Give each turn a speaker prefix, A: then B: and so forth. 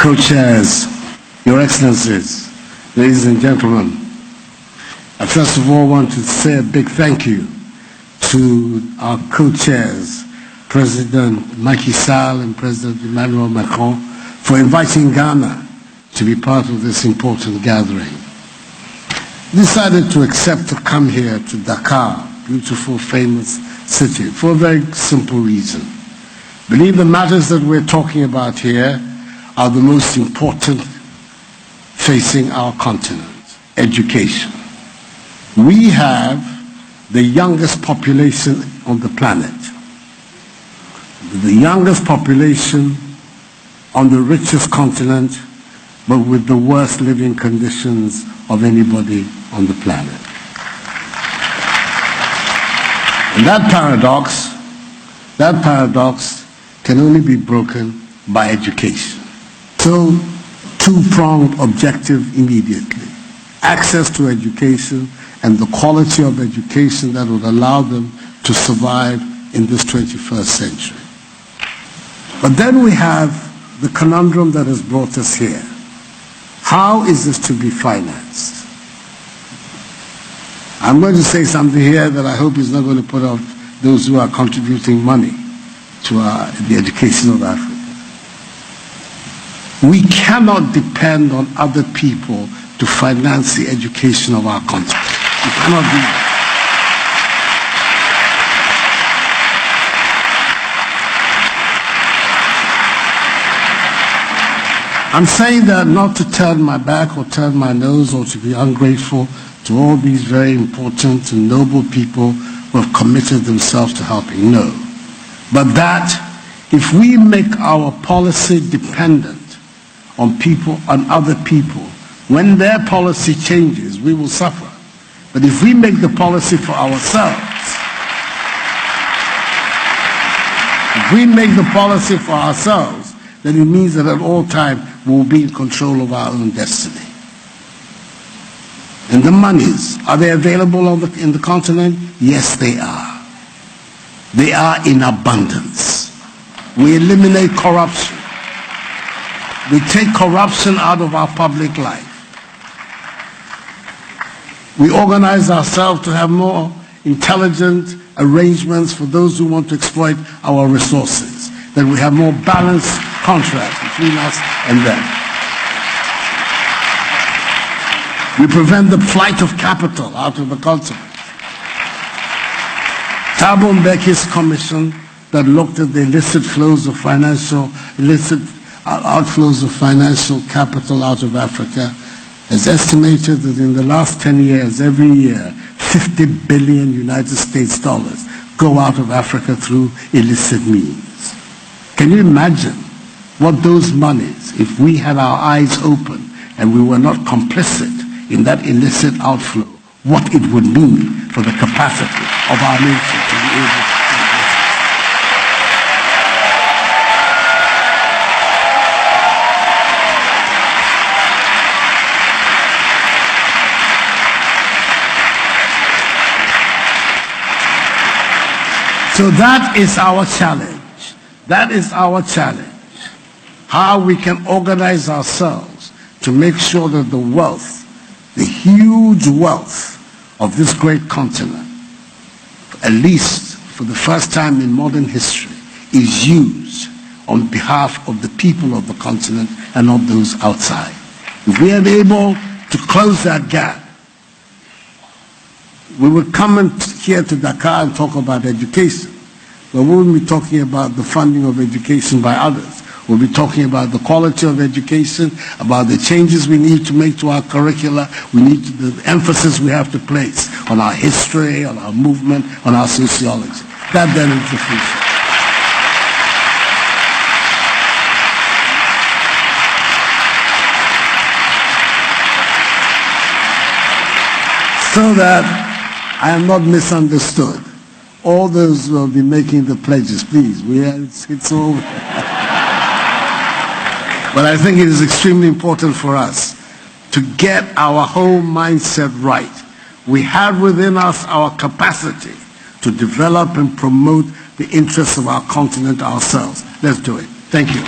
A: co-chairs, Your Excellencies, ladies and gentlemen, I first of all want to say a big thank you to our co-chairs, President Macky Sall and President Emmanuel Macron, for inviting Ghana to be part of this important gathering. Decided to accept to come here to Dakar, beautiful, famous city, for a very simple reason. Believe the matters that we're talking about here are the most important facing our continent. Education. We have the youngest population on the planet, the youngest population on the richest continent, but with the worst living conditions of anybody on the planet. And that paradox can only be broken by education. So, two-pronged objective immediately. Access to education and the quality of education that would allow them to survive in this 21st century. But then we have the conundrum that has brought us here. How is this to be financed? I'm going to say something here that I hope is not going to put off those who are contributing money to the education of Africa. We cannot depend on other people to finance the education of our continent. We cannot do that. I'm saying that not to turn my back or turn my nose or to be ungrateful to all these very important and noble people who have committed themselves to helping. No. But that if we make our policy dependent on people, on other people, when their policy changes, we will suffer. But if we make the policy for ourselves, then it means that at all times we will be in control of our own destiny. And the monies, are they available in the continent? Yes, they are. They are in abundance. We eliminate corruption. We take corruption out of our public life. We organize ourselves to have more intelligent arrangements for those who want to exploit our resources, that we have more balanced contracts between us and them. We prevent the flight of capital out of the continent. Thabo Mbeki's commission that looked at the illicit outflows of financial capital out of Africa has estimated that in the last 10 years, every year, 50 billion United States dollars go out of Africa through illicit means. Can you imagine what those monies, if we had our eyes open and we were not complicit in that illicit outflow, what it would mean for the capacity of our nation to be able to do this? So that is our challenge. That is our challenge. How we can organize ourselves to make sure that the wealth, the huge wealth of this great continent, at least for the first time in modern history, is used on behalf of the people of the continent and not those outside. If we are able to close that gap, we will come here to Dakar and talk about education, but we won't be talking about the funding of education by others. We'll be talking about the quality of education, about the changes we need to make to our curricula, the emphasis we have to place on our history, on our movement, on our sociology. That then is the future. So that I am not misunderstood. All those who will be making the pledges, please, it's over. But I think it is extremely important for us to get our whole mindset right. We have within us our capacity to develop and promote the interests of our continent ourselves. Let's do it. Thank you.